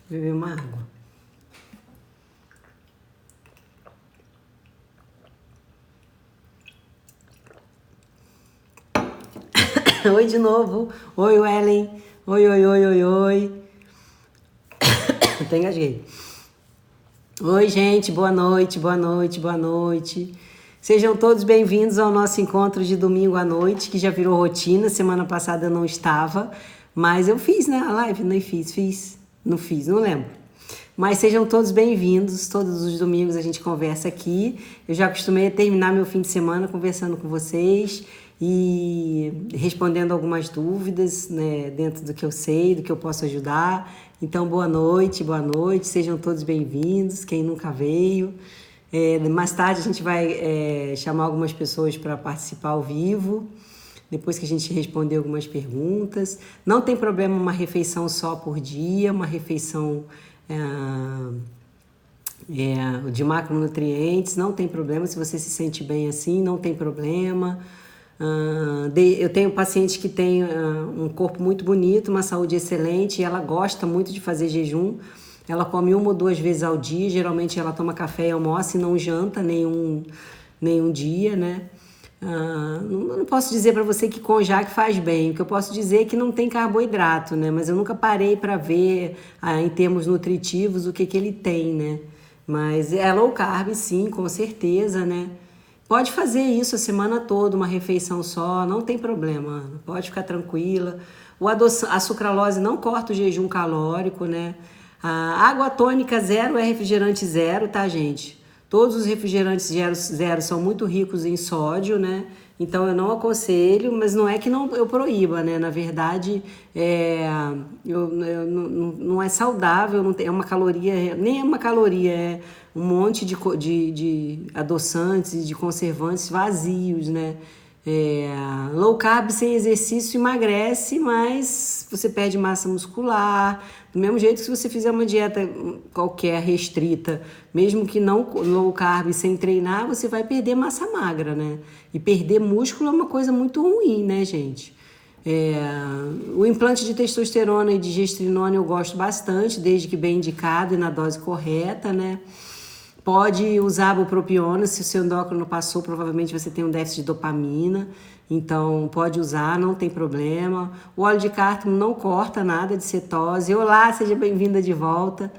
Beber uma água. Oi de novo. Oi, Ellen. Oi, oi, oi, oi, oi. Até engasguei. Oi, gente. Boa noite, boa noite, boa noite. Sejam todos bem-vindos ao nosso encontro de domingo à noite, que já virou rotina. Semana passada eu não estava, mas eu fiz, né? A live, não fiz. Não fiz, não lembro. Mas sejam todos bem-vindos. Todos os domingos a gente conversa aqui. Eu já acostumei a terminar meu fim de semana conversando com vocês e respondendo algumas dúvidas, né, dentro do que eu sei, do que eu posso ajudar. Então, boa noite, sejam todos bem-vindos, quem nunca veio. Mais tarde a gente vai chamar algumas pessoas para participar ao vivo, depois que a gente responder algumas perguntas. Não tem problema uma refeição só por dia, uma refeição de macronutrientes, não tem problema. Se você se sente bem assim, não tem problema. Eu tenho paciente que tem um corpo muito bonito, uma saúde excelente, e ela gosta muito de fazer jejum. Ela come 1 ou 2 vezes ao dia, geralmente ela toma café e almoça e não janta nenhum dia, né? Não posso dizer para você que Konjac faz bem, o que eu posso dizer é que não tem carboidrato, né? Mas eu nunca parei para ver em termos nutritivos o que ele tem, né? Mas é low carb, sim, com certeza, né? Pode fazer isso a semana toda, uma refeição só, não tem problema, Ana. Pode ficar tranquila. A sucralose não corta o jejum calórico, né? A água tônica zero é refrigerante zero, tá, gente? Todos os refrigerantes zero são muito ricos em sódio, né? Então eu não aconselho, mas não é que eu proíba, né? Na verdade, não é saudável, não tem, é uma caloria, nem é uma caloria, é um monte de adoçantes e de conservantes vazios, né? Low carb sem exercício emagrece, mas você perde massa muscular. Do mesmo jeito que se você fizer uma dieta qualquer restrita, mesmo que não low carb sem treinar, você vai perder massa magra, né? E perder músculo é uma coisa muito ruim, né, gente? O implante de testosterona e de gestrinona eu gosto bastante, desde que bem indicado e na dose correta, né? Pode usar a bupropiona, se o seu endócrino passou, provavelmente você tem um déficit de dopamina, então pode usar, não tem problema. O óleo de cártamo não corta nada de cetose. Olá, seja bem-vinda de volta.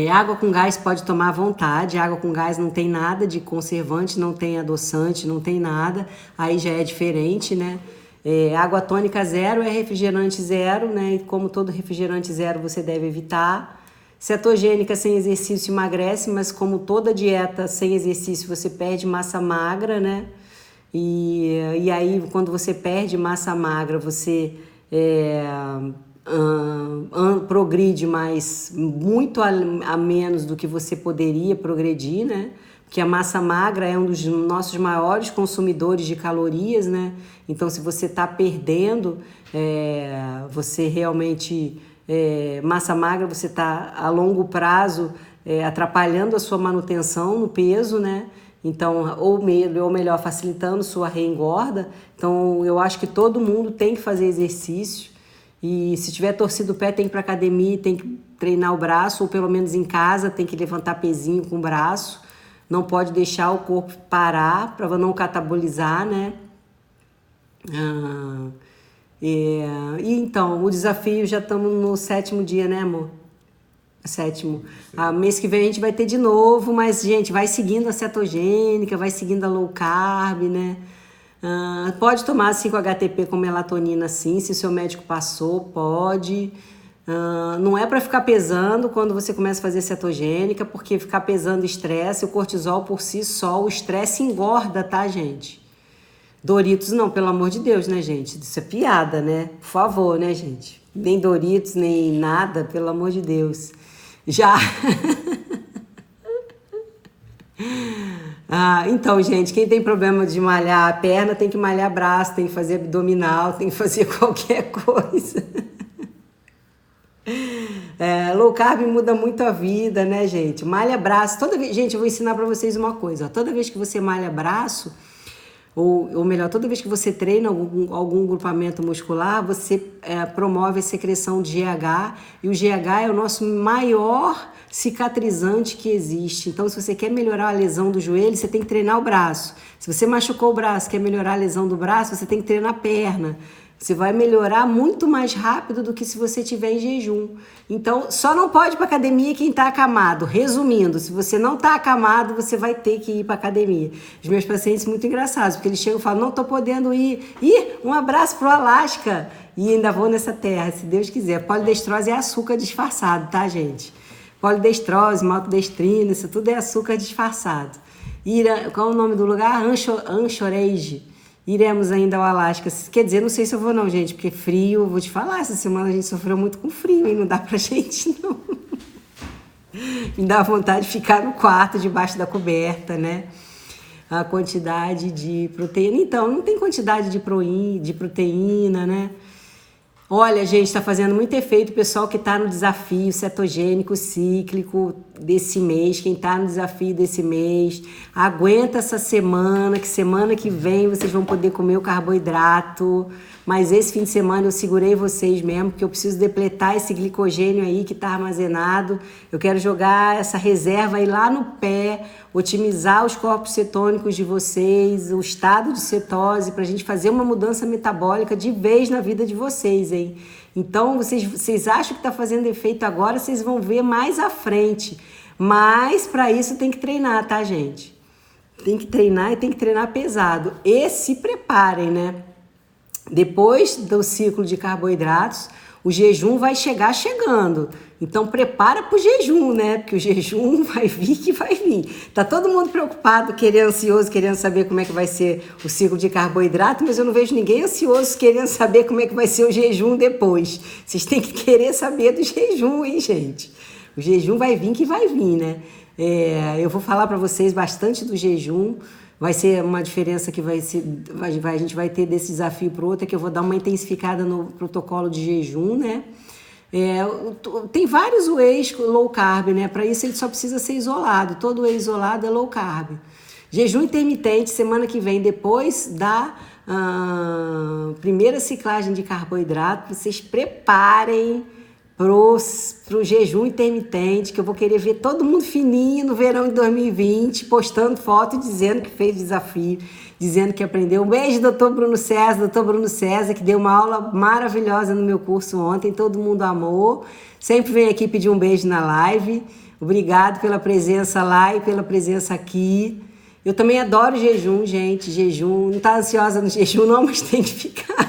Água com gás pode tomar à vontade, água com gás não tem nada de conservante, não tem adoçante, não tem nada, aí já é diferente, né? Água tônica zero é refrigerante zero, né? E como todo refrigerante zero você deve evitar. Cetogênica sem exercício emagrece, mas como toda dieta sem exercício você perde massa magra, né? E aí quando você perde massa magra você progride mais, muito a menos do que você poderia progredir, né? Porque a massa magra é um dos nossos maiores consumidores de calorias, né? Então se você está perdendo, você realmente... massa magra, você está a longo prazo atrapalhando a sua manutenção no peso, né? Então, ou melhor, facilitando sua reengorda. Então, eu acho que todo mundo tem que fazer exercício e se tiver torcido o pé, tem que ir para academia, tem que treinar o braço, ou pelo menos em casa, tem que levantar pezinho com o braço. Não pode deixar o corpo parar para não catabolizar, né? E então, o desafio, já estamos no 7º dia, né, amor? 7º. Mês que vem a gente vai ter de novo, mas, gente, vai seguindo a cetogênica, vai seguindo a low carb, né? Pode tomar 5-HTP com melatonina, sim, se o seu médico passou, pode. Não é para ficar pesando quando você começa a fazer cetogênica, porque ficar pesando estresse, o cortisol por si só, o estresse engorda, tá, gente? Doritos não, pelo amor de Deus, né, gente? Isso é piada, né? Por favor, né, gente? Nem Doritos, nem nada, pelo amor de Deus. Já... então, gente, quem tem problema de malhar a perna tem que malhar braço, tem que fazer abdominal, tem que fazer qualquer coisa. Low carb muda muito a vida, né, gente? Malha braço. Gente, eu vou ensinar pra vocês uma coisa. Toda vez que você malha braço... ou melhor, toda vez que você treina algum grupamento muscular, você promove a secreção de GH, e o GH é o nosso maior cicatrizante que existe. Então, se você quer melhorar a lesão do joelho, você tem que treinar o braço. Se você machucou o braço, quer melhorar a lesão do braço, você tem que treinar a perna. Você vai melhorar muito mais rápido do que se você estiver em jejum. Então, só não pode ir para academia quem está acamado. Resumindo, se você não está acamado, você vai ter que ir para academia. Os meus pacientes muito engraçados, porque eles chegam e falam, não estou podendo ir. Um abraço pro Alasca. E ainda vou nessa terra, se Deus quiser. Polidestrose é açúcar disfarçado, tá, gente? Polidestrose, maltodestrina, isso tudo é açúcar disfarçado. Qual é o nome do lugar? Anchorage. Iremos ainda ao Alasca. Quer dizer, não sei se eu vou não, gente, porque frio, vou te falar, essa semana a gente sofreu muito com frio, hein? Não dá pra gente, não. Me dá vontade de ficar no quarto, debaixo da coberta, né? A quantidade de proteína. Então, não tem quantidade de proteína, né? Olha, gente, está fazendo muito efeito o pessoal que está no desafio cetogênico cíclico desse mês. Quem está no desafio desse mês, aguenta essa semana, que semana que vem vocês vão poder comer o carboidrato. Mas esse fim de semana eu segurei vocês mesmo, porque eu preciso depletar esse glicogênio aí que está armazenado. Eu quero jogar essa reserva aí lá no pé, otimizar os corpos cetônicos de vocês, o estado de cetose, para a gente fazer uma mudança metabólica de vez na vida de vocês, hein? Então, vocês acham que está fazendo efeito agora, vocês vão ver mais à frente. Mas, para isso, tem que treinar, tá, gente? Tem que treinar e tem que treinar pesado. E se preparem, né? Depois do ciclo de carboidratos, o jejum vai chegando. Então, prepara para o jejum, né? Porque o jejum vai vir que vai vir. Tá todo mundo preocupado, ansioso, querendo saber como é que vai ser o ciclo de carboidrato, mas eu não vejo ninguém ansioso querendo saber como é que vai ser o jejum depois. Vocês têm que querer saber do jejum, hein, gente? O jejum vai vir que vai vir, né? Eu vou falar para vocês bastante do jejum. Vai ser uma diferença que a gente vai ter desse desafio para o outro, que eu vou dar uma intensificada no protocolo de jejum, né? Tem vários wheys low carb, né? Para isso ele só precisa ser isolado. Todo whey isolado é low carb. Jejum intermitente, semana que vem, depois da primeira ciclagem de carboidrato, vocês preparem pro jejum intermitente, que eu vou querer ver todo mundo fininho no verão de 2020, postando foto e dizendo que fez desafio, dizendo que aprendeu. Um beijo, doutor Bruno César, que deu uma aula maravilhosa no meu curso ontem, todo mundo amou. Sempre vem aqui pedir um beijo na live. Obrigado pela presença lá e pela presença aqui. Eu também adoro jejum, gente, jejum. Não tá ansiosa no jejum não, mas tem que ficar.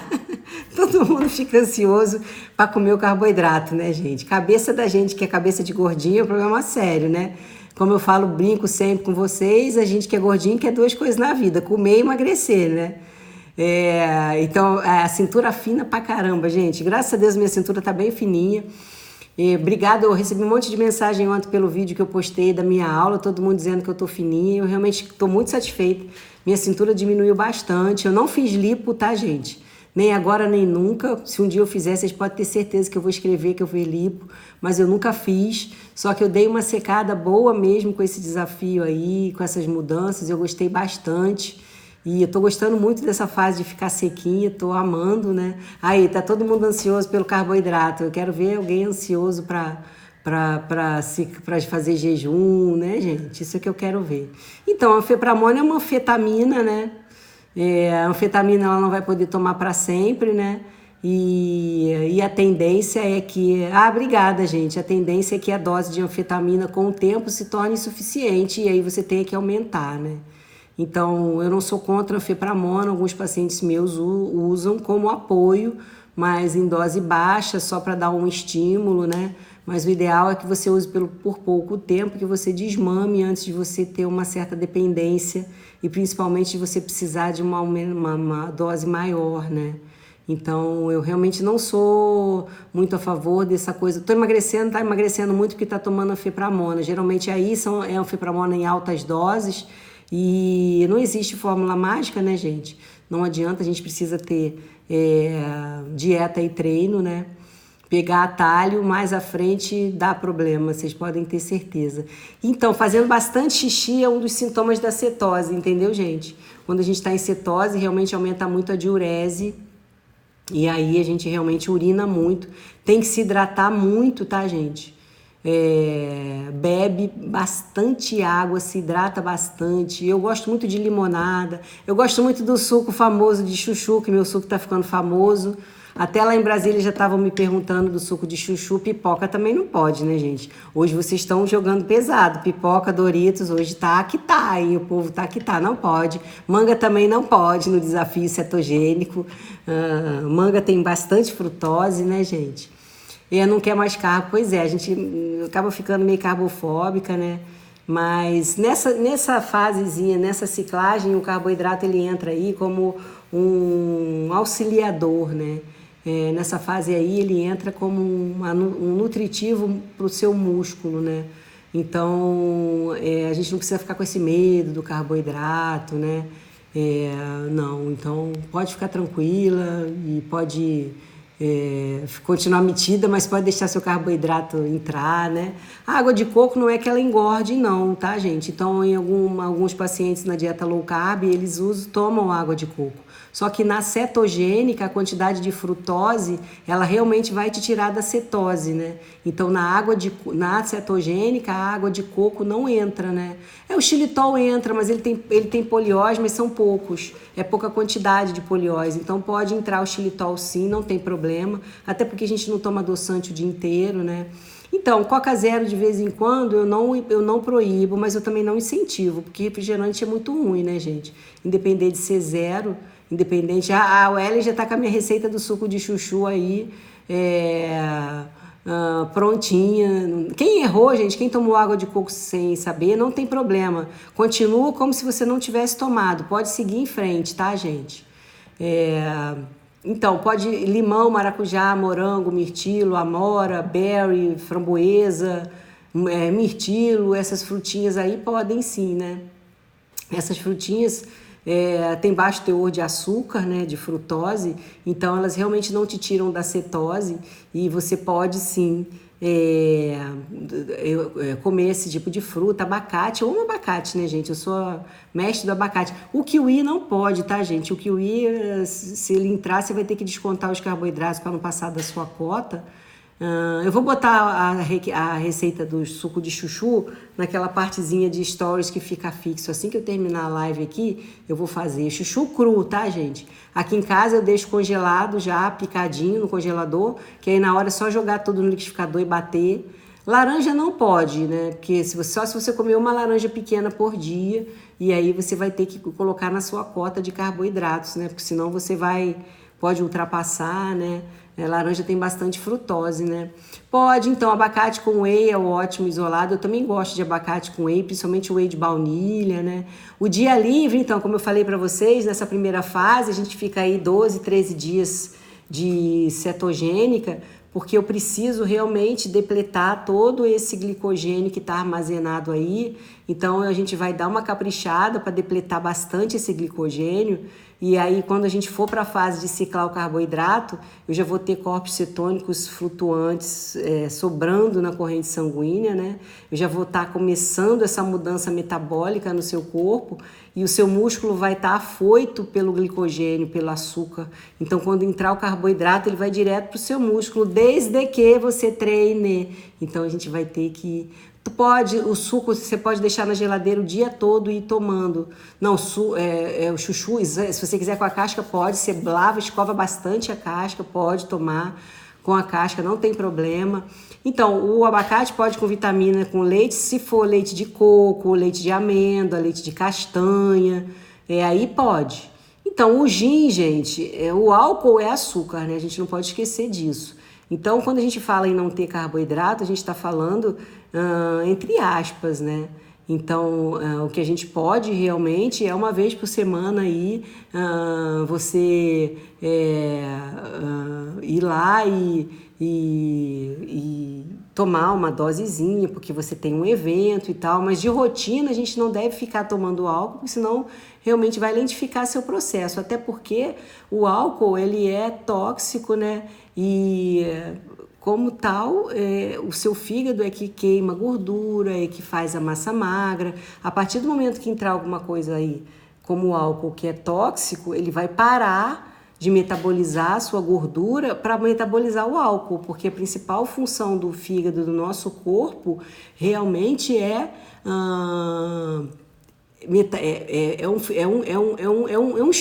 Todo mundo fica ansioso para comer o carboidrato, né, gente? Cabeça da gente, que é cabeça de gordinho, é um problema sério, né? Como eu falo, brinco sempre com vocês, a gente que é gordinho quer duas coisas na vida, comer e emagrecer, né? Então, a cintura fina pra caramba, gente. Graças a Deus, minha cintura tá bem fininha. Obrigada, eu recebi um monte de mensagem ontem pelo vídeo que eu postei da minha aula, todo mundo dizendo que eu tô fininha. Eu realmente tô muito satisfeita. Minha cintura diminuiu bastante. Eu não fiz lipo, tá, gente? Nem agora, nem nunca. Se um dia eu fizer, vocês podem ter certeza que eu vou escrever que eu fiz lipo, mas eu nunca fiz. Só que eu dei uma secada boa mesmo com esse desafio aí, com essas mudanças. Eu gostei bastante. E eu tô gostando muito dessa fase de ficar sequinha, tô amando, né? Aí, tá todo mundo ansioso pelo carboidrato. Eu quero ver alguém ansioso para fazer jejum, né, gente? Isso é que eu quero ver. Então, a anfepramona é uma anfetamina, né? A anfetamina ela não vai poder tomar para sempre, né? E a tendência é que... obrigada, gente. A tendência é que a dose de anfetamina com o tempo se torne insuficiente e aí você tenha que aumentar, né? Então, eu não sou contra a anfepramona. Alguns pacientes meus usam como apoio, mas em dose baixa, só para dar um estímulo, né? Mas o ideal é que você use por pouco tempo, que você desmame antes de você ter uma certa dependência e principalmente de você precisar de uma dose maior, né? Então, eu realmente não sou muito a favor dessa coisa. Tá emagrecendo muito porque tá tomando anfepramona. Geralmente aí é anfepramona em altas doses e não existe fórmula mágica, né, gente? Não adianta, a gente precisa ter dieta e treino, né? pegar atalho, mais à frente dá problema, vocês podem ter certeza. Então, fazendo bastante xixi é um dos sintomas da cetose, entendeu, gente? Quando a gente está em cetose, realmente aumenta muito a diurese, e aí a gente realmente urina muito. Tem que se hidratar muito, tá, gente? Bebe bastante água, se hidrata bastante. Eu gosto muito de limonada. Eu gosto muito do suco famoso de chuchu, que meu suco tá ficando famoso. Até lá em Brasília já estavam me perguntando do suco de chuchu. Pipoca também não pode, né, gente? Hoje vocês estão jogando pesado. Pipoca, Doritos, hoje tá que tá. E o povo tá que tá. Não pode. Manga também não pode no desafio cetogênico. Manga tem bastante frutose, né, gente? E não quer mais carbo. Pois é, a gente acaba ficando meio carbofóbica, né? Mas nessa fasezinha, nessa ciclagem, o carboidrato ele entra aí como um auxiliador, né? Nessa fase aí ele entra como um nutritivo para o seu músculo, né? Então a gente não precisa ficar com esse medo do carboidrato, né? Não, então pode ficar tranquila e pode continuar metida, mas pode deixar seu carboidrato entrar, né? A água de coco não é que ela engorde, não, tá, gente? Então, em alguns pacientes na dieta low carb, eles tomam água de coco. Só que na cetogênica, a quantidade de frutose, ela realmente vai te tirar da cetose, né? Então, na cetogênica, a água de coco não entra, né? O xilitol entra, mas ele tem poliós, mas são poucos. É pouca quantidade de poliós. Então, pode entrar o xilitol sim, não tem problema. Até porque a gente não toma adoçante o dia inteiro, né? Então, Coca Zero de vez em quando eu não proíbo, mas eu também não incentivo, porque refrigerante é muito ruim, né, gente? Independente de ser zero, independente. A Ellen já tá com a minha receita do suco de chuchu aí, prontinha. Quem errou, gente, quem tomou água de coco sem saber, não tem problema. Continua como se você não tivesse tomado. Pode seguir em frente, tá, gente? Então, pode limão, maracujá, morango, mirtilo, amora, berry, framboesa, mirtilo, essas frutinhas aí podem sim, né? Essas frutinhas têm baixo teor de açúcar, né, de frutose, então elas realmente não te tiram da cetose e você pode sim comer esse tipo de fruta, abacate. Eu amo abacate, né, gente? Eu sou mestre do abacate. O kiwi não pode, tá, gente? O kiwi, se ele entrar, você vai ter que descontar os carboidratos para não passar da sua cota. Eu vou botar a receita do suco de chuchu naquela partezinha de stories que fica fixo. Assim que eu terminar a live aqui, eu vou fazer chuchu cru, tá, gente? Aqui em casa eu deixo congelado já, picadinho no congelador, que aí na hora é só jogar tudo no liquidificador e bater. Laranja não pode, né? Porque só se você comer uma laranja pequena por dia, e aí você vai ter que colocar na sua cota de carboidratos, né? Porque senão você pode ultrapassar, né? Laranja tem bastante frutose, né? Pode, então, abacate com whey é ótimo isolado. Eu também gosto de abacate com whey, principalmente whey de baunilha, né? O dia livre, então, como eu falei para vocês, nessa primeira fase, a gente fica aí 12, 13 dias de cetogênica, porque eu preciso realmente depletar todo esse glicogênio que está armazenado aí. Então, a gente vai dar uma caprichada para depletar bastante esse glicogênio. E aí, quando a gente for para a fase de ciclar o carboidrato, eu já vou ter corpos cetônicos flutuantes sobrando na corrente sanguínea, né? Eu já vou estar começando essa mudança metabólica no seu corpo e o seu músculo vai estar afoito pelo glicogênio, pelo açúcar. Então, quando entrar o carboidrato, ele vai direto para o seu músculo, desde que você treine. Então, a gente vai ter que... O suco você pode deixar na geladeira o dia todo e ir tomando. Não, o chuchu, se você quiser com a casca, pode. Você lava, escova bastante a casca, pode tomar com a casca, não tem problema. Então, o abacate pode com vitamina, com leite, se for leite de coco, leite de amêndoa, leite de castanha, aí pode. Então, o gin, gente, o álcool é açúcar, né? A gente não pode esquecer disso. Então, quando a gente fala em não ter carboidrato, a gente está falando entre aspas, né? Então, o que a gente pode realmente é uma vez por semana aí você ir lá e tomar uma dosezinha, porque você tem um evento e tal, mas de rotina a gente não deve ficar tomando álcool, porque senão realmente vai lentificar seu processo, até porque o álcool ele é tóxico, né? E como tal, o seu fígado é que queima gordura, é que faz a massa magra. A partir do momento que entrar alguma coisa aí, como o álcool, que é tóxico, ele vai parar de metabolizar a sua gordura para metabolizar o álcool, porque a principal função do fígado do nosso corpo realmente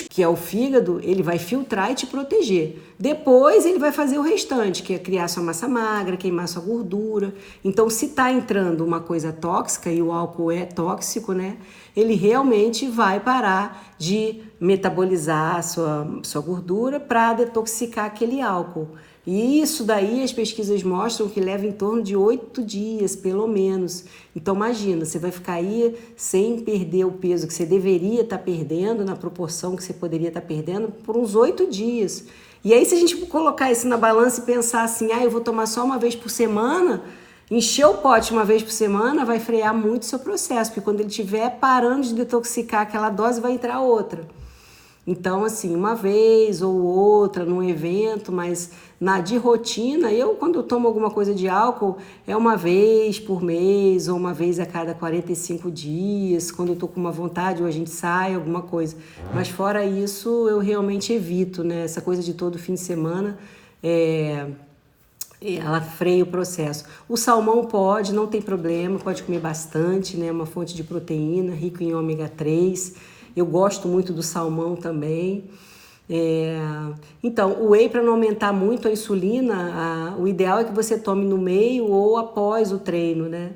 que é o fígado, ele vai filtrar e te proteger. Depois ele vai fazer o restante, que é criar sua massa magra, queimar sua gordura. Então, se está entrando uma coisa tóxica, e o álcool é tóxico, né? Ele realmente vai parar de metabolizar a sua gordura para detoxicar aquele álcool. E isso daí as pesquisas mostram que leva em torno de 8 dias, pelo menos. Então imagina, você vai ficar aí sem perder o peso que você deveria estar perdendo, na proporção que você poderia estar perdendo, por uns 8 dias. E aí se a gente colocar isso na balança e pensar assim, eu vou tomar só uma vez por semana, encher o pote uma vez por semana vai frear muito o seu processo, porque quando ele estiver parando de detoxicar aquela dose, vai entrar outra. Então, assim, uma vez ou outra num evento, mas de rotina, quando eu tomo alguma coisa de álcool, é uma vez por mês ou uma vez a cada 45 dias, quando eu tô com uma vontade ou a gente sai, alguma coisa. Mas fora isso, eu realmente evito, né? Essa coisa de todo fim de semana, ela freia o processo. O salmão não tem problema, pode comer bastante, né? Uma fonte de proteína, rico em ômega 3. Eu gosto muito do salmão também. Então, o whey, para não aumentar muito a insulina, o ideal é que você tome no meio ou após o treino, né?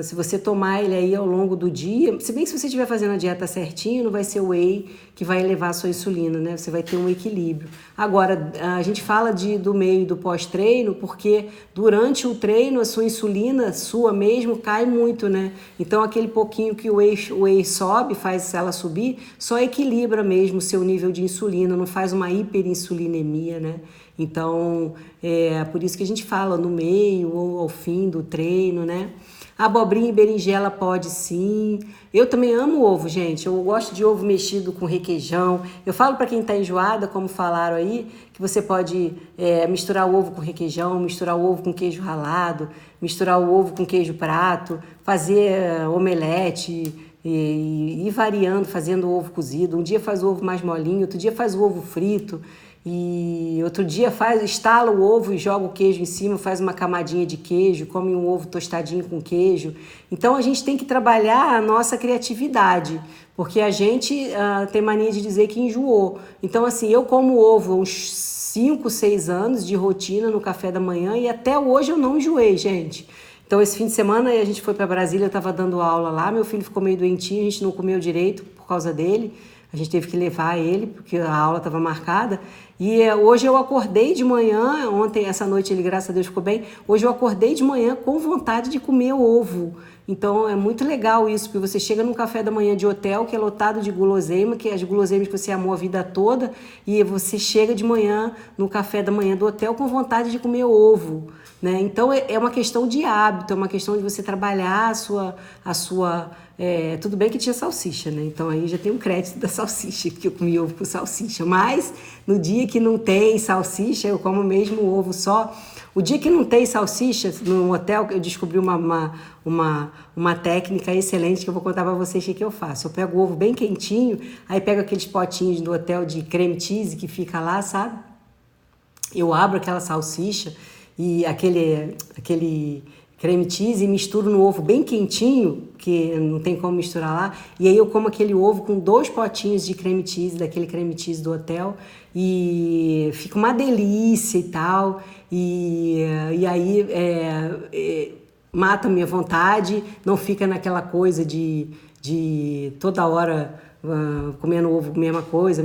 Se você tomar ele aí ao longo do dia, se bem que se você estiver fazendo a dieta certinho, não vai ser o whey que vai elevar a sua insulina, né? Você vai ter um equilíbrio. Agora, a gente fala do meio e do pós-treino, porque durante o treino a sua insulina, sua mesmo, cai muito, né? Então, aquele pouquinho que o whey sobe, faz ela subir, só equilibra mesmo o seu nível de insulina, não faz uma hiperinsulinemia, né? Então, por isso que a gente fala no meio ou ao fim do treino, né? Abobrinha e berinjela pode sim. Eu também amo ovo, gente. Eu gosto de ovo mexido com requeijão. Eu falo para quem tá enjoada, como falaram aí, que você pode misturar o ovo com requeijão, misturar o ovo com queijo ralado, misturar o ovo com queijo prato, fazer omelete e ir variando, fazendo o ovo cozido. Um dia faz o ovo mais molinho, outro dia faz o ovo frito. E outro dia estala o ovo e joga o queijo em cima, faz uma camadinha de queijo, come um ovo tostadinho com queijo. Então a gente tem que trabalhar a nossa criatividade, porque a gente tem mania de dizer que enjoou. Então assim, eu como ovo há uns 5, 6 anos de rotina no café da manhã e até hoje eu não enjoei, gente. Então esse fim de semana a gente foi para Brasília, eu estava dando aula lá, meu filho ficou meio doentinho, a gente não comeu direito por causa dele. A gente teve que levar ele, porque a aula estava marcada. E hoje eu acordei de manhã, ontem, essa noite ele, graças a Deus, ficou bem. Hoje eu acordei de manhã com vontade de comer ovo. Então é muito legal isso, porque você chega num café da manhã de hotel, que é lotado de guloseima, que é as guloseimas que você amou a vida toda, e você chega de manhã no café da manhã do hotel com vontade de comer ovo, né? Então é uma questão de hábito, é uma questão de você trabalhar a sua tudo bem que tinha salsicha, né? Então aí já tem um crédito da salsicha, que eu comi ovo com salsicha. Mas no dia que não tem salsicha, eu como mesmo o ovo só. O dia que não tem salsicha no hotel, eu descobri uma técnica excelente que eu vou contar para vocês o que eu faço. Eu pego o ovo bem quentinho, aí pego aqueles potinhos do hotel de creme cheese que fica lá, sabe? Eu abro aquela salsicha e aquele creme cheese e misturo no ovo bem quentinho, que não tem como misturar lá, e aí eu como aquele ovo com 2 potinhos de creme cheese, daquele creme cheese do hotel, e fica uma delícia e tal, e aí mata a minha vontade, não fica naquela coisa de toda hora comendo ovo, mesma coisa.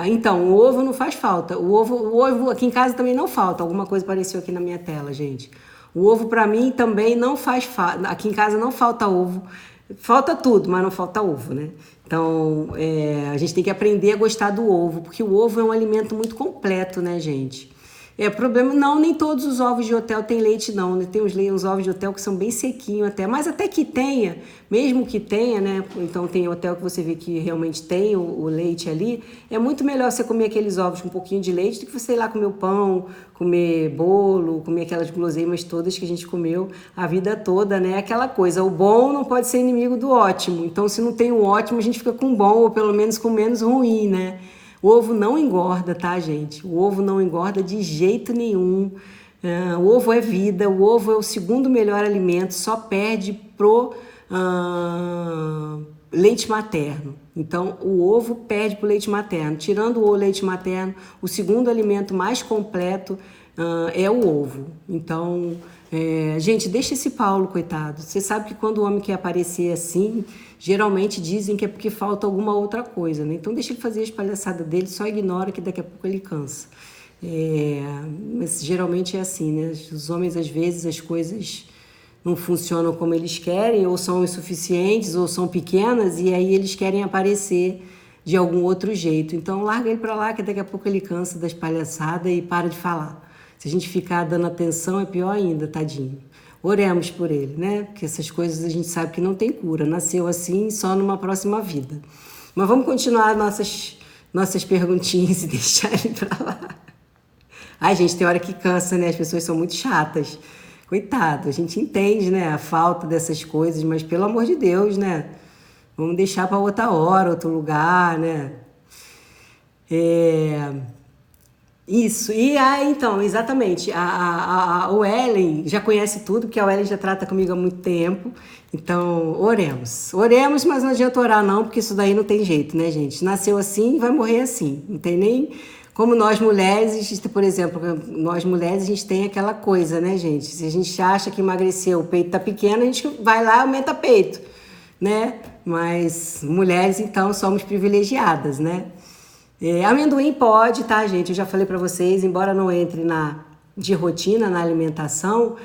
Então, o ovo não faz falta. O ovo aqui em casa também não falta. Alguma coisa apareceu aqui na minha tela, gente. O ovo para mim também não faz falta. Aqui em casa não falta ovo. Falta tudo, mas não falta ovo, né? Então, a gente tem que aprender a gostar do ovo, porque o ovo é um alimento muito completo, né, gente? Problema não, nem todos os ovos de hotel têm leite não, né? Tem uns ovos de hotel que são bem sequinhos até, mas até que tenha, mesmo que tenha, né? Então tem hotel que você vê que realmente tem o leite ali, é muito melhor você comer aqueles ovos com um pouquinho de leite do que você ir lá comer o pão, comer bolo, comer aquelas guloseimas todas que a gente comeu a vida toda, né? Aquela coisa, o bom não pode ser inimigo do ótimo, então se não tem o ótimo a gente fica com o bom, ou pelo menos com menos ruim, né? O ovo não engorda, tá, gente? O ovo não engorda de jeito nenhum. O ovo é vida, o ovo é o segundo melhor alimento, só perde pro leite materno. Então, o ovo perde pro leite materno. Tirando o leite materno, o segundo alimento mais completo é o ovo. Então, gente, deixa esse Paulo, coitado. Você sabe que quando o homem quer aparecer assim, geralmente dizem que é porque falta alguma outra coisa, né? Então deixa ele fazer as palhaçadas dele, só ignora que daqui a pouco ele cansa. Mas geralmente é assim, né? Os homens, às vezes, as coisas não funcionam como eles querem, ou são insuficientes, ou são pequenas, e aí eles querem aparecer de algum outro jeito. Então larga ele pra lá, que daqui a pouco ele cansa das palhaçadas e para de falar. Se a gente ficar dando atenção, é pior ainda, tadinho. Oremos por ele, né? Porque essas coisas a gente sabe que não tem cura. Nasceu assim, só numa próxima vida. Mas vamos continuar nossas perguntinhas e deixar ele pra lá. Ai, gente, tem hora que cansa, né? As pessoas são muito chatas. Coitado, a gente entende, né? A falta dessas coisas, mas pelo amor de Deus, né? Vamos deixar para outra hora, outro lugar, né? Isso, então, exatamente, o Ellen já conhece tudo, porque a Ellen já trata comigo há muito tempo, então oremos, mas não adianta orar não, porque isso daí não tem jeito, né, gente? Nasceu assim e vai morrer assim, não tem nem como nós mulheres, por exemplo, nós mulheres a gente tem aquela coisa, né, gente? Se a gente acha que emagreceu, o peito tá pequeno, a gente vai lá e aumenta peito, né? Mas mulheres, então, somos privilegiadas, né? Amendoim pode, tá, gente? Eu já falei pra vocês, embora não entre de rotina na alimentação,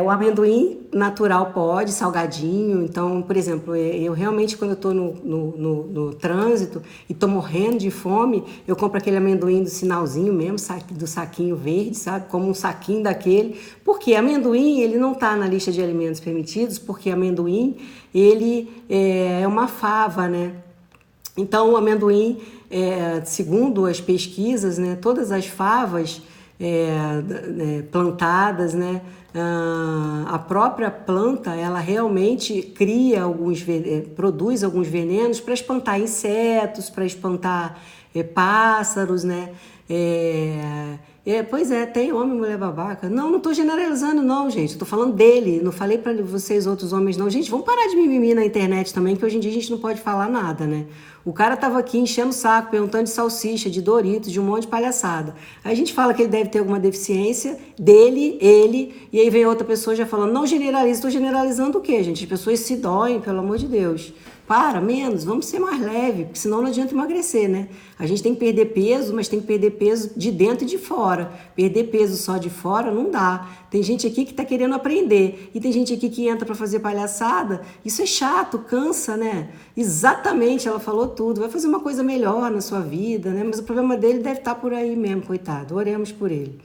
o amendoim natural pode, salgadinho. Então, por exemplo, eu realmente, quando eu tô no trânsito e tô morrendo de fome, eu compro aquele amendoim do sinalzinho mesmo, do saquinho verde, sabe? Como um saquinho daquele. Porque amendoim, ele não tá na lista de alimentos permitidos, porque amendoim, ele é uma fava, né? Então, o amendoim, segundo as pesquisas, né, todas as favas plantadas, né, a própria planta, ela realmente cria produz alguns venenos para espantar insetos, para espantar pássaros, né? Pois é, tem homem, mulher babaca. Não estou generalizando não, gente. Estou falando dele. Não falei para vocês outros homens não. Gente, vamos parar de mimimi na internet também, que hoje em dia a gente não pode falar nada, né? O cara tava aqui enchendo o saco, perguntando de salsicha, de Doritos, de um monte de palhaçada. Aí a gente fala que ele deve ter alguma deficiência ele, e aí vem outra pessoa já falando, não generaliza. Estou generalizando o quê, gente? As pessoas se doem, pelo amor de Deus. Para, menos, vamos ser mais leve, porque senão não adianta emagrecer, né? A gente tem que perder peso, mas tem que perder peso de dentro e de fora. Perder peso só de fora não dá. Tem gente aqui que tá querendo aprender, e tem gente aqui que entra para fazer palhaçada. Isso é chato, cansa, né? Exatamente, ela falou tudo. Vai fazer uma coisa melhor na sua vida, né? Mas o problema dele deve estar por aí mesmo, coitado. Oremos por ele.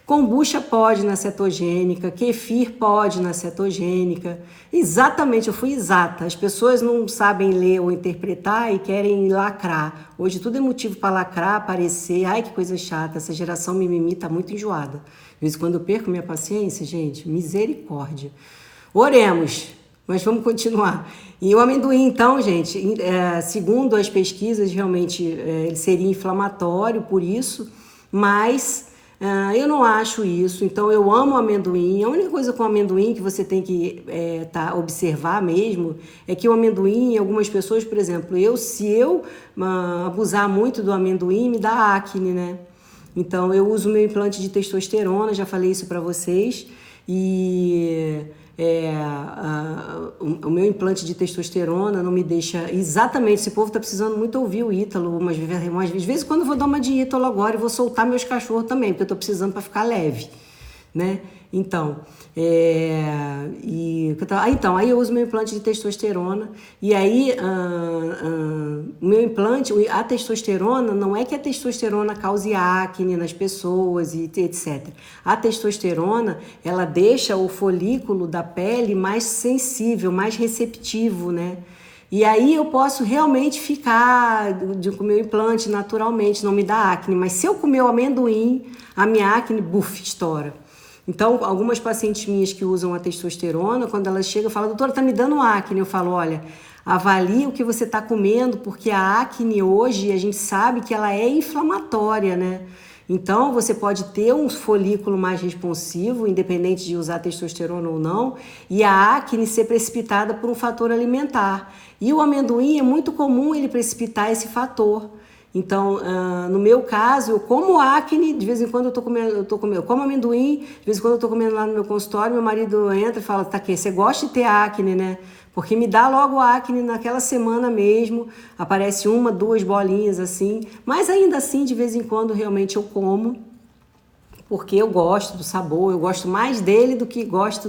Kombucha pode na cetogênica, kefir pode na cetogênica. Exatamente, eu fui exata. As pessoas não sabem ler ou interpretar e querem lacrar. Hoje tudo é motivo para lacrar, aparecer. Ai, que coisa chata, essa geração mimimi tá muito enjoada. De vez em quando eu perco minha paciência, gente, misericórdia. Oremos, mas vamos continuar. E o amendoim, então, gente, segundo as pesquisas, realmente ele seria inflamatório por isso, mas... eu não acho isso, então eu amo amendoim. A única coisa com o amendoim que você tem que observar mesmo é que o amendoim, algumas pessoas, por exemplo, se eu abusar muito do amendoim, me dá acne, né? Então eu uso meu implante de testosterona, já falei isso pra vocês, e o meu implante de testosterona não me deixa... Exatamente, esse povo tá precisando muito ouvir o Ítalo, umas vezes quando eu vou dar uma de Ítalo agora, eu vou soltar meus cachorros também, porque eu tô precisando para ficar leve, né? Então, aí eu uso meu implante de testosterona, e aí o meu implante, a testosterona, não é que a testosterona cause acne nas pessoas e etc. A testosterona, ela deixa o folículo da pele mais sensível, mais receptivo, né? E aí eu posso realmente ficar com o meu implante naturalmente, não me dá acne. Mas se eu comer o amendoim, a minha acne, buf, estoura. Então, algumas pacientes minhas que usam a testosterona, quando elas chegam, falam, doutora, tá me dando acne. Eu falo, olha, avalie o que você está comendo, porque a acne hoje, a gente sabe que ela é inflamatória, né? Então, você pode ter um folículo mais responsivo, independente de usar testosterona ou não, e a acne ser precipitada por um fator alimentar. E o amendoim é muito comum ele precipitar esse fator. Então, no meu caso, eu como acne, de vez em quando eu como amendoim, de vez em quando eu tô comendo lá no meu consultório, meu marido entra e fala, tá aqui, você gosta de ter acne, né? Porque me dá logo acne naquela semana mesmo, aparece 1, 2 bolinhas assim, mas ainda assim, de vez em quando, realmente eu como, porque eu gosto do sabor, eu gosto mais dele do que gosto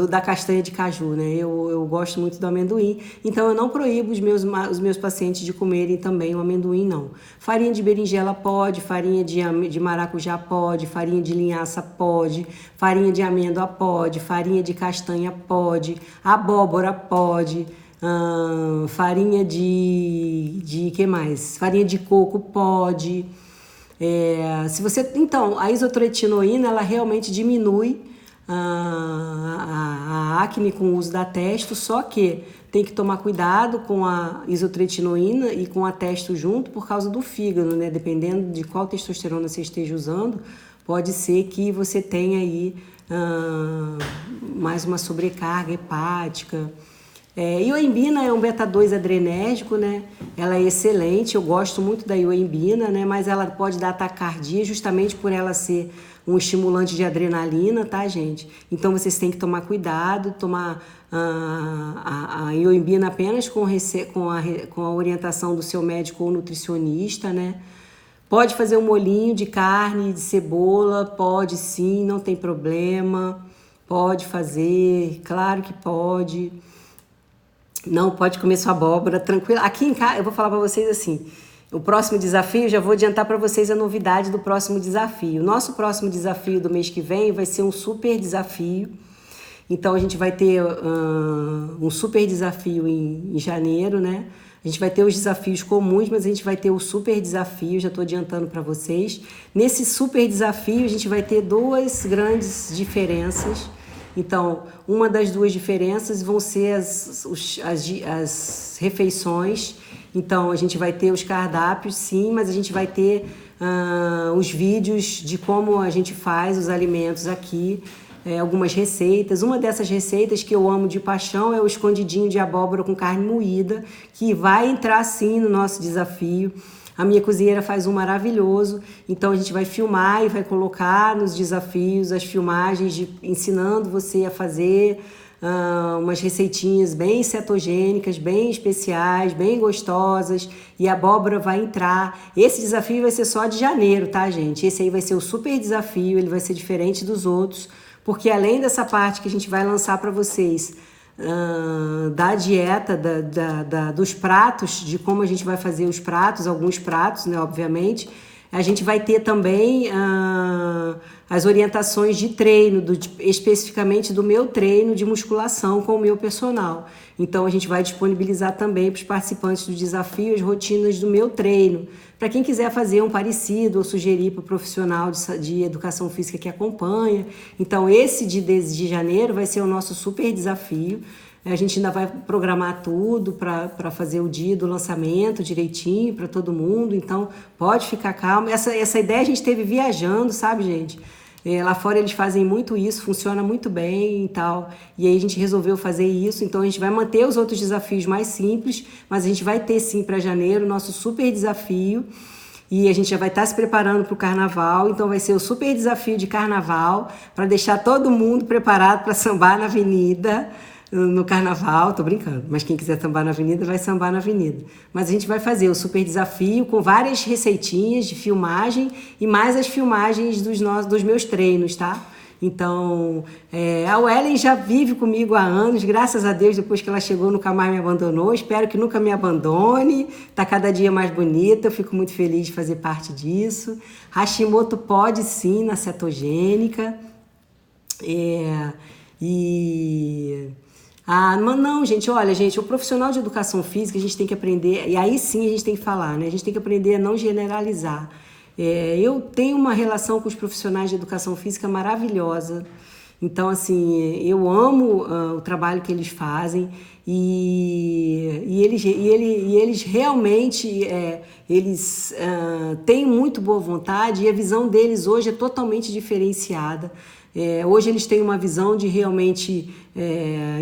da castanha de caju, né? Eu gosto muito do amendoim, então eu não proíbo os meus pacientes de comerem também o amendoim, não. Farinha de berinjela pode, farinha de maracujá pode, farinha de linhaça pode, farinha de amêndoa pode, farinha de castanha pode, abóbora pode, farinha de que mais? Farinha de coco pode. Então, a isotretinoína, ela realmente diminui a acne com o uso da testo, só que tem que tomar cuidado com a isotretinoína e com a testo junto por causa do fígado, né? Dependendo de qual testosterona você esteja usando, pode ser que você tenha aí mais uma sobrecarga hepática. Ioimbina é um beta-2 adrenérgico, né? Ela é excelente, eu gosto muito da ioimbina, né? Mas ela pode dar taquicardia justamente por ela ser um estimulante de adrenalina, tá, gente? Então vocês têm que tomar cuidado, tomar a ioimbina apenas com a orientação do seu médico ou nutricionista, né? Pode fazer um molhinho de carne, de cebola, pode sim, não tem problema. Pode fazer, claro que pode. Não pode comer sua abóbora, tranquilo. Aqui em casa, eu vou falar para vocês assim, o próximo desafio, já vou adiantar para vocês a novidade do próximo desafio. O nosso próximo desafio do mês que vem vai ser um super desafio. Então, a gente vai ter um super desafio em janeiro, né? A gente vai ter os desafios comuns, mas a gente vai ter o super desafio, já estou adiantando para vocês. Nesse super desafio, a gente vai ter 2 grandes diferenças. Então, uma das 2 diferenças vão ser as refeições. Então, a gente vai ter os cardápios, sim, mas a gente vai ter os vídeos de como a gente faz os alimentos aqui, algumas receitas. Uma dessas receitas que eu amo de paixão é o escondidinho de abóbora com carne moída, que vai entrar, sim, no nosso desafio. A minha cozinheira faz um maravilhoso, então a gente vai filmar e vai colocar nos desafios as filmagens ensinando você a fazer umas receitinhas bem cetogênicas, bem especiais, bem gostosas, e a abóbora vai entrar. Esse desafio vai ser só de janeiro, tá, gente? Esse aí vai ser o super desafio, ele vai ser diferente dos outros, porque além dessa parte que a gente vai lançar para vocês, da dieta, dos pratos, de como a gente vai fazer os pratos, alguns pratos, né, obviamente, a gente vai ter também as orientações de treino, especificamente do meu treino de musculação com o meu personal. Então, a gente vai disponibilizar também para os participantes do desafio as rotinas do meu treino. Para quem quiser fazer um parecido ou sugerir para o profissional de educação física que acompanha. Então, esse de janeiro vai ser o nosso super desafio. A gente ainda vai programar tudo para fazer o dia do lançamento direitinho para todo mundo. Então, pode ficar calmo. Essa ideia a gente teve viajando, sabe, gente? Lá fora eles fazem muito isso, funciona muito bem e tal. E aí a gente resolveu fazer isso. Então, a gente vai manter os outros desafios mais simples, mas a gente vai ter, sim, para janeiro, o nosso super desafio. E a gente já vai estar se preparando para o carnaval. Então, vai ser o super desafio de carnaval para deixar todo mundo preparado para sambar na avenida. No carnaval, tô brincando, mas quem quiser sambar na avenida, vai sambar na avenida. Mas a gente vai fazer o super desafio com várias receitinhas de filmagem e mais as filmagens dos meus treinos, tá? Então, a Wellen já vive comigo há anos, graças a Deus, depois que ela chegou, nunca mais me abandonou. Espero que nunca me abandone. Está cada dia mais bonita, eu fico muito feliz de fazer parte disso. Hashimoto pode sim na cetogênica. Não, gente, olha, gente, o profissional de educação física a gente tem que aprender, e aí sim a gente tem que falar, né? A gente tem que aprender a não generalizar. Eu tenho uma relação com os profissionais de educação física maravilhosa. Então, assim, eu amo o trabalho que eles fazem e eles realmente têm muito boa vontade e a visão deles hoje é totalmente diferenciada. Hoje eles têm uma visão de realmente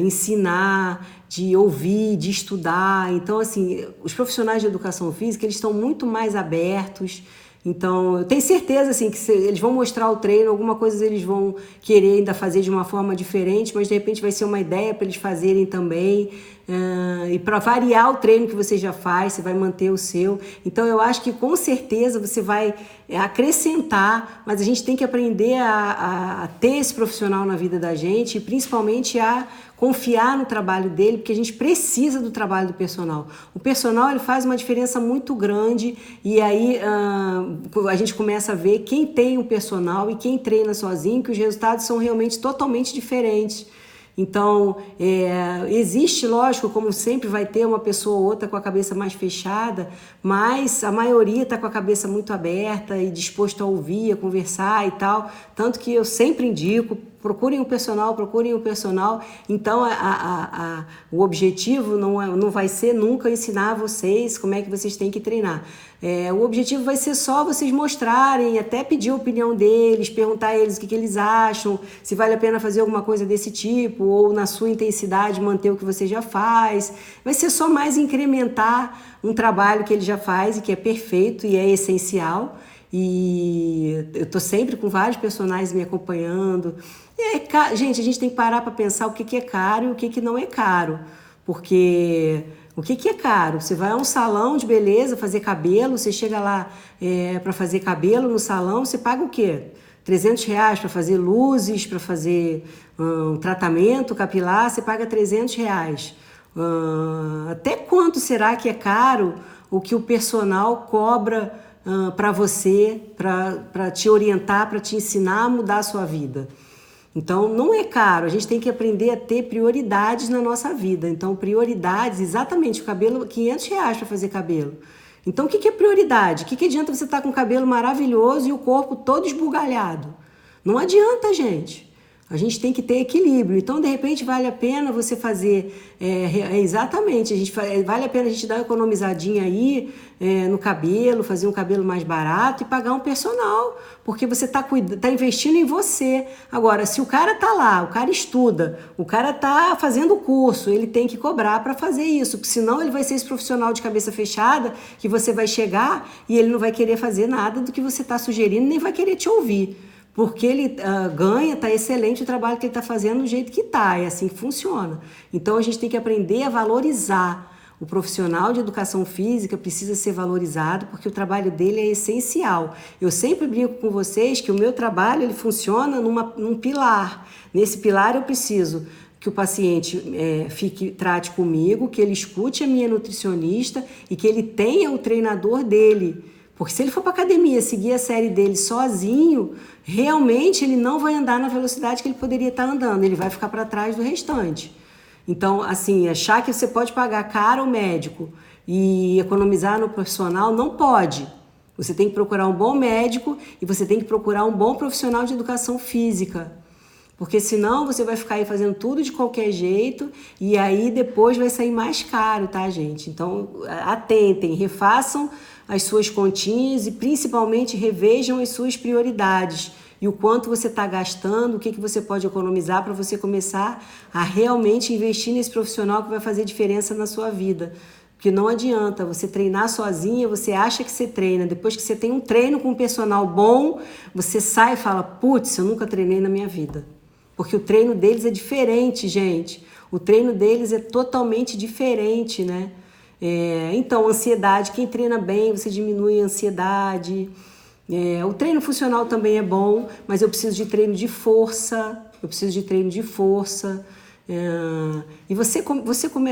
ensinar, de ouvir, de estudar. Então, assim, os profissionais de educação física, eles estão muito mais abertos. Então, eu tenho certeza assim, que eles vão mostrar o treino, alguma coisa eles vão querer ainda fazer de uma forma diferente, mas de repente vai ser uma ideia para eles fazerem também. E para variar o treino que você já faz, você vai manter o seu. Então, eu acho que com certeza você vai acrescentar, mas a gente tem que aprender a ter esse profissional na vida da gente e principalmente a confiar no trabalho dele, porque a gente precisa do trabalho do personal. O personal ele faz uma diferença muito grande e aí a gente começa a ver quem tem um personal e quem treina sozinho, que os resultados são realmente totalmente diferentes. Então, existe, lógico, como sempre vai ter uma pessoa ou outra com a cabeça mais fechada, mas a maioria está com a cabeça muito aberta e disposto a ouvir, a conversar e tal. Tanto que eu sempre indico, procurem o personal. Então, o objetivo não vai ser nunca ensinar vocês como é que vocês têm que treinar. O objetivo vai ser só vocês mostrarem, até pedir a opinião deles, perguntar a eles o que eles acham, se vale a pena fazer alguma coisa desse tipo, ou na sua intensidade manter o que você já faz. Vai ser só mais incrementar um trabalho que ele já faz e que é perfeito e é essencial. E eu tô sempre com vários personagens me acompanhando. Gente, a gente tem que parar para pensar o que é caro e o que não é caro. Porque o que é caro? Você vai a um salão de beleza fazer cabelo, você chega lá para fazer cabelo no salão, você paga o quê? R$300 para fazer luzes, para fazer um tratamento capilar, você paga R$300. Até quanto será que é caro o que o personal cobra para você, para te orientar, para te ensinar a mudar a sua vida? Então, não é caro, a gente tem que aprender a ter prioridades na nossa vida. Então, prioridades, exatamente, o cabelo, R$500 para fazer cabelo. Então, o que é prioridade? O que adianta você estar com o cabelo maravilhoso e o corpo todo esbugalhado? Não adianta, gente. A gente tem que ter equilíbrio. Então, de repente, vale a pena você fazer... exatamente, vale a pena a gente dar uma economizadinha aí no cabelo, fazer um cabelo mais barato e pagar um personal, porque você tá investindo em você. Agora, se o cara tá lá, o cara estuda, o cara tá fazendo curso, ele tem que cobrar para fazer isso, porque senão ele vai ser esse profissional de cabeça fechada que você vai chegar e ele não vai querer fazer nada do que você tá sugerindo, nem vai querer te ouvir. Porque ele ganha, está excelente o trabalho que ele está fazendo do jeito que está, é assim que funciona. Então a gente tem que aprender a valorizar. O profissional de educação física precisa ser valorizado porque o trabalho dele é essencial. Eu sempre brinco com vocês que o meu trabalho ele funciona num pilar. Nesse pilar eu preciso que o paciente trate comigo, que ele escute a minha nutricionista e que ele tenha o treinador dele. Porque se ele for para academia seguir a série dele sozinho, realmente ele não vai andar na velocidade que ele poderia estar andando, ele vai ficar para trás do restante. Então, assim, achar que você pode pagar caro ao médico e economizar no profissional, não pode. Você tem que procurar um bom médico e você tem que procurar um bom profissional de educação física. Porque senão você vai ficar aí fazendo tudo de qualquer jeito e aí depois vai sair mais caro, tá, gente? Então, atentem, refaçam as suas continhas e principalmente revejam as suas prioridades e o quanto você está gastando, o que você pode economizar para você começar a realmente investir nesse profissional que vai fazer diferença na sua vida. Porque não adianta você treinar sozinha, você acha que você treina, depois que você tem um treino com um personal bom, você sai e fala, putz, eu nunca treinei na minha vida. Porque o treino deles é diferente, gente. O treino deles é totalmente diferente, né? Então, ansiedade, quem treina bem, você diminui a ansiedade. O treino funcional também é bom, mas eu preciso de treino de força. E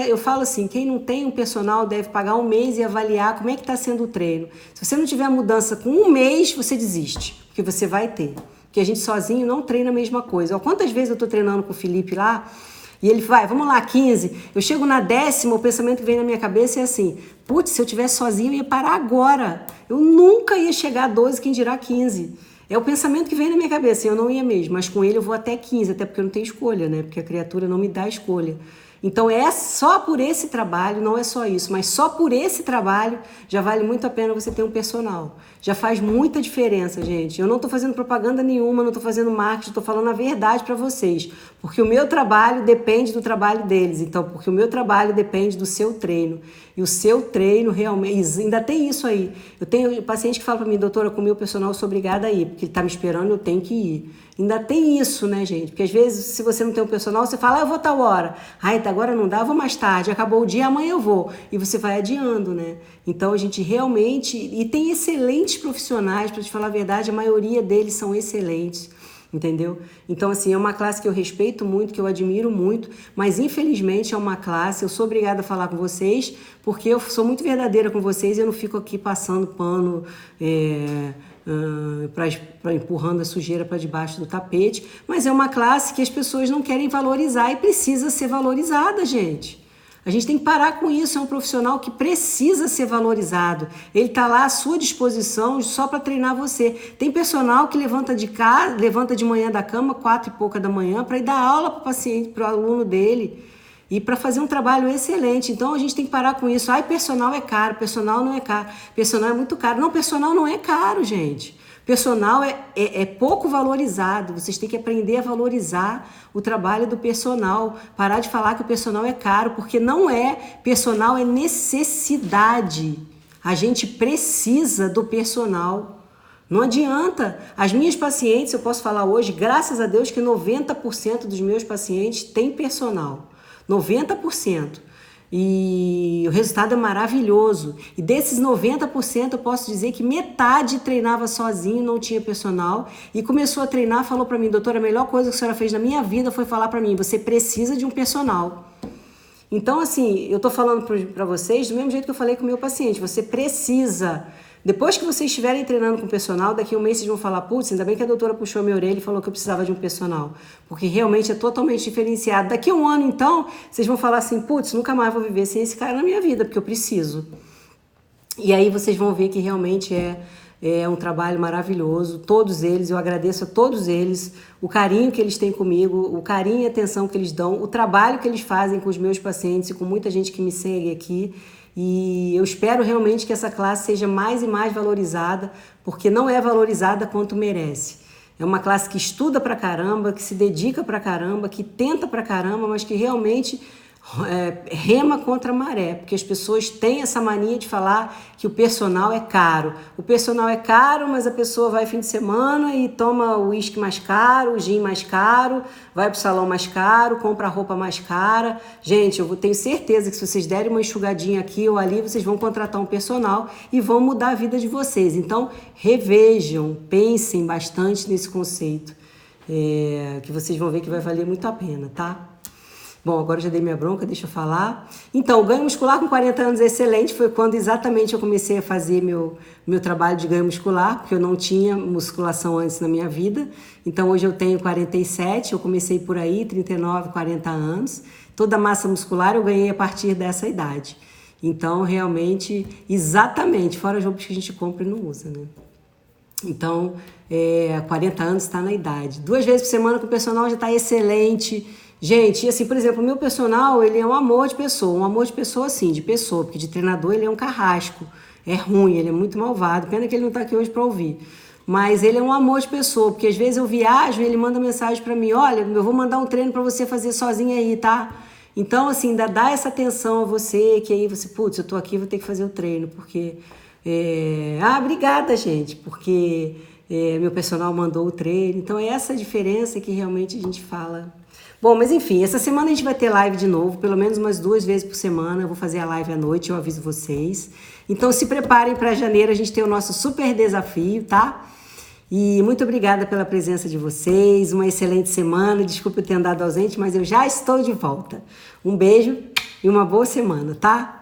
eu falo assim, quem não tem um personal deve pagar um mês e avaliar como é que está sendo o treino. Se você não tiver mudança com um mês, você desiste, porque você vai ter. Porque a gente sozinho não treina a mesma coisa. Quantas vezes eu estou treinando com o Felipe lá, e ele vai, vamos lá, 15. Eu chego na 10ª, o pensamento que vem na minha cabeça é assim, putz, se eu tivesse sozinho eu ia parar agora. Eu nunca ia chegar a 12, quem dirá 15. É o pensamento que vem na minha cabeça, eu não ia mesmo, mas com ele eu vou até 15, até porque eu não tenho escolha, né? Porque a criatura não me dá escolha. Então é só por esse trabalho, não é só isso, mas só por esse trabalho já vale muito a pena você ter um personal. Já faz muita diferença, gente. Eu não estou fazendo propaganda nenhuma, não estou fazendo marketing, estou falando a verdade para vocês. Porque o meu trabalho depende do trabalho deles. Então, porque o meu trabalho depende do seu treino. E o seu treino realmente... Ainda tem isso aí. Eu tenho paciente que fala para mim, doutora, com o meu personal eu sou obrigada a ir, porque ele está me esperando, eu tenho que ir. Ainda tem isso, né, gente? Porque às vezes, se você não tem um personal, você fala, eu vou tal hora. Agora não dá, eu vou mais tarde. Acabou o dia, amanhã eu vou. E você vai adiando, né? Então, a gente realmente... E tem excelentes profissionais, para te falar a verdade, a maioria deles são excelentes. Entendeu? Então, assim, é uma classe que eu respeito muito, que eu admiro muito, mas infelizmente é uma classe, eu sou obrigada a falar com vocês, porque eu sou muito verdadeira com vocês e eu não fico aqui passando pano, empurrando a sujeira para debaixo do tapete, mas é uma classe que as pessoas não querem valorizar e precisa ser valorizada, gente. A gente tem que parar com isso, é um profissional que precisa ser valorizado. Ele está lá à sua disposição só para treinar você. Tem personal que levanta de manhã da cama, 4 e pouca da manhã, para ir dar aula para o paciente, para o aluno dele, e para fazer um trabalho excelente. Então a gente tem que parar com isso. Personal é caro, personal não é caro, personal é muito caro. Não, personal não é caro, gente. Personal é pouco valorizado, vocês têm que aprender a valorizar o trabalho do personal, parar de falar que o personal é caro, porque não é, personal é necessidade, a gente precisa do personal, não adianta, as minhas pacientes, eu posso falar hoje, graças a Deus que 90% dos meus pacientes têm personal, 90%. E o resultado é maravilhoso. E desses 90%, eu posso dizer que metade treinava sozinho, não tinha personal. E começou a treinar, falou para mim, doutora, a melhor coisa que a senhora fez na minha vida foi falar para mim, você precisa de um personal. Então, assim, eu tô falando para vocês do mesmo jeito que eu falei com o meu paciente, você precisa. Depois que vocês estiverem treinando com o personal, daqui a um mês vocês vão falar, putz, ainda bem que a doutora puxou a minha orelha e falou que eu precisava de um personal. Porque realmente é totalmente diferenciado. Daqui a um ano, então, vocês vão falar assim, putz, nunca mais vou viver sem esse cara na minha vida, porque eu preciso. E aí vocês vão ver que realmente é um trabalho maravilhoso. Todos eles, eu agradeço a todos eles, o carinho que eles têm comigo, o carinho e atenção que eles dão, o trabalho que eles fazem com os meus pacientes e com muita gente que me segue aqui. E eu espero realmente que essa classe seja mais e mais valorizada, porque não é valorizada quanto merece. É uma classe que estuda pra caramba, que se dedica pra caramba, que tenta pra caramba, mas que realmente rema contra a maré, porque as pessoas têm essa mania de falar que o personal é caro. O personal é caro, mas a pessoa vai fim de semana e toma o uísque mais caro, o gin mais caro, vai pro salão mais caro, compra a roupa mais cara. Gente, eu tenho certeza que se vocês derem uma enxugadinha aqui ou ali, vocês vão contratar um personal e vão mudar a vida de vocês. Então, revejam, pensem bastante nesse conceito, que vocês vão ver que vai valer muito a pena, tá? Bom, agora já dei minha bronca, deixa eu falar. Então, o ganho muscular com 40 anos é excelente, foi quando exatamente eu comecei a fazer meu trabalho de ganho muscular, porque eu não tinha musculação antes na minha vida. Então, hoje eu tenho 47, eu comecei por aí, 39, 40 anos. Toda a massa muscular eu ganhei a partir dessa idade. Então, realmente, exatamente, fora as roupas que a gente compra e não usa, né? Então, 40 anos está na idade. 2 vezes por semana com o personal já está excelente. Gente, assim, por exemplo, o meu personal, ele é um amor de pessoa assim, de pessoa, porque de treinador ele é um carrasco, é ruim, ele é muito malvado, pena que ele não tá aqui hoje para ouvir, mas ele é um amor de pessoa, porque às vezes eu viajo e ele manda mensagem para mim, olha, eu vou mandar um treino para você fazer sozinha aí, tá? Então, assim, ainda dá essa atenção a você, que aí você, putz, eu tô aqui, vou ter que fazer o treino, porque... obrigada, gente, porque... meu personal mandou o treino. Então é essa diferença que realmente a gente fala. Bom, mas enfim, essa semana a gente vai ter live de novo, pelo menos umas 2 vezes por semana. Eu vou fazer a live à noite, eu aviso vocês. Então se preparem para janeiro, a gente tem o nosso super desafio, tá? E muito obrigada pela presença de vocês, uma excelente semana. Desculpa eu ter andado ausente, mas eu já estou de volta. Um beijo e uma boa semana, tá?